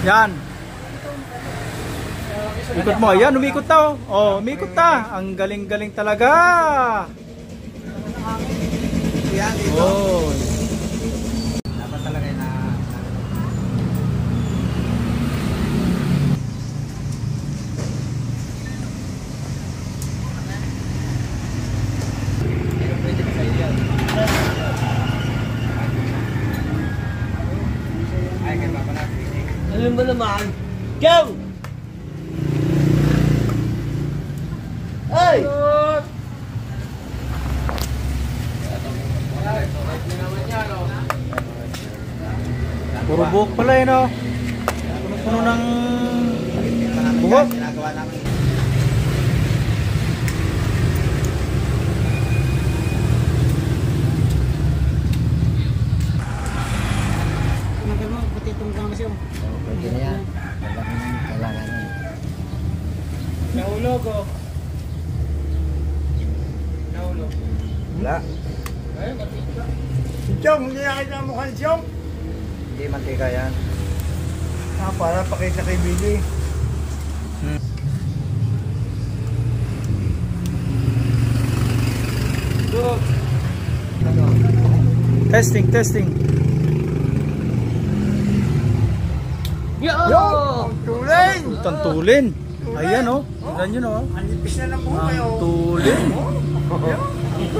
Yan. Ikot mo. Yan, umikot na. Oh, umikot na. Ang galing-galing talaga. Yan, dito. Oh. Dapat talaga na... Ay, kaya pa na. Alam mo naman. Go! Ay! Puro buhok pala yun, oh. Puno ng buhok. Ginagawa namin. Pwede na yan. Kailangan yan. Nahulog, oh. Nahulog. Wala. Si Chong, hindi nakita ang mukha ni Chong. Hindi mantika yan. Para pakita kay Billy. Testing, testing. Yo! Tuleng! Tantulin. Ayan, oh. Tignan nyo, oh. Ang nipis na ng buhok Ang kayo. tulin.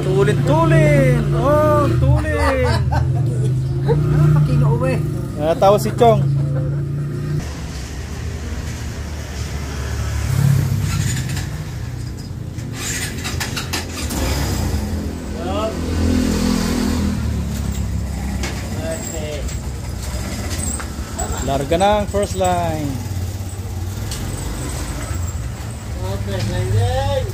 Tulin-tulin. Oh, tulin. Pakino uwi. Natawa si Chong. Larga na ang first line. Okay, landing!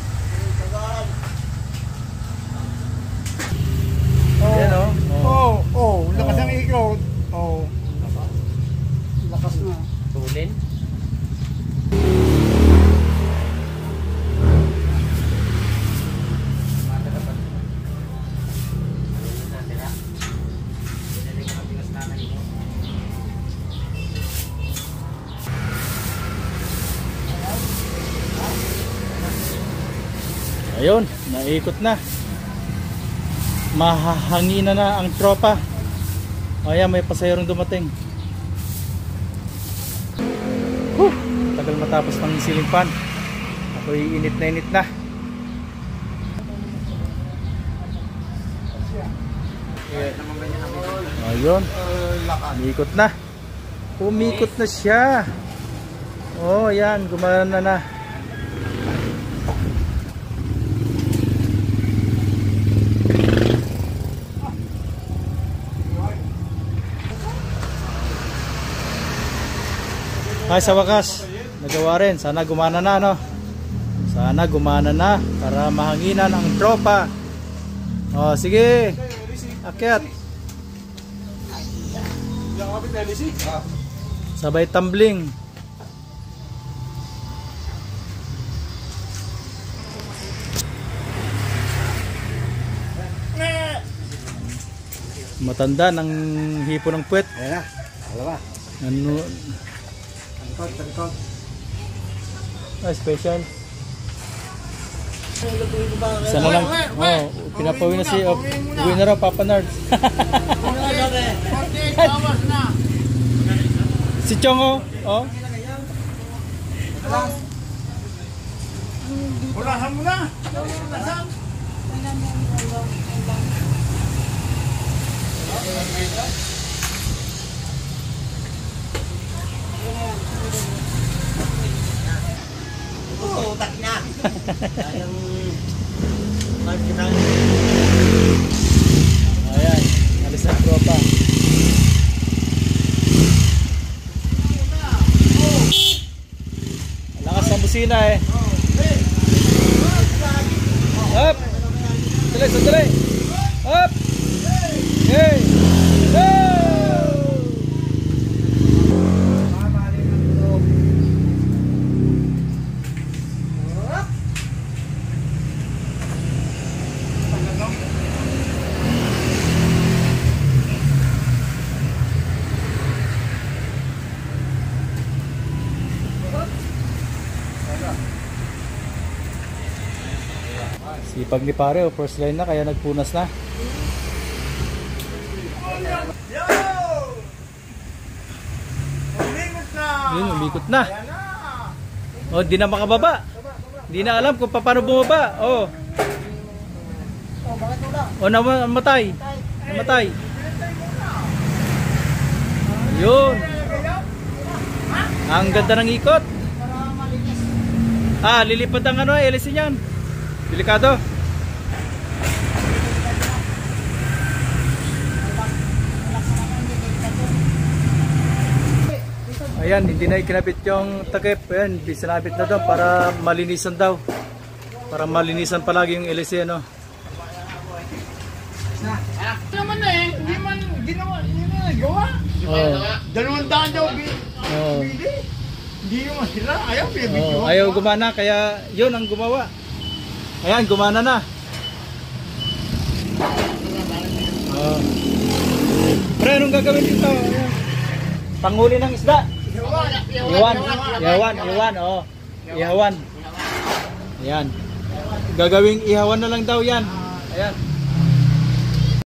Ayan, oh. Lakas ang ikot. Lakas na. Tulin? Ayun, naikot na. Mahahangina na ang tropa. Ayan, may pasayarong dumating. Tagal matapos ng ceiling fan. Ako'y init na. Ayun, umikot na. Umikot na siya. Oh, ayan, gumana na. Ay, sa wakas, nagawa rin. Sana gumana na, no? Sana gumana na para mahanginan ang tropa. Oh, sige. Akyat. Sabay tumbling. Matanda ng hipo ng puwet. Ayan na. Dalawa. Ano? Tangkot. Special. Sana lang. Oh, pinapawi na si uwi na raw Papa Nards. Si Chong, oh. Ulahan mo na. Utak na! Sayang... Marketang... Ayan, alis na tropa. Lakas ng busina eh. Up! Sandali! Up! Okay! Go! Sipag ni pare, oh, first line na kaya nagpunas na. Yo! Umikot na! Yun, umikot na. Yan na! Oh, di na makababa. Di na alam kung paano bumaba. Oh. Oh, namatay. Namatay. Yun. Ang ganda ng ikot. Ah, lilipad ang ano, hélice niyan. Delikado. Ayan, hindi na ikinabit yung takip. Ayan, sinabit na doon para malinisan daw. Para malinisan palagi yung hélice, ano. Naman na eh, hindi man ginawa, hindi na nagawa. Oh. 200 daw Oh. bili. Hindi yung masira, ayaw pinabigyan. Oh, ayaw gumana, kaya yun ang gumawa. Ayan, gumana na. Oh. Pre, anong gagawin dito? Ayan. Panghuli ng isda. Ihawan, oh. Ihawan. Ayan. Gagawing ihawan na lang daw yan. Ayan.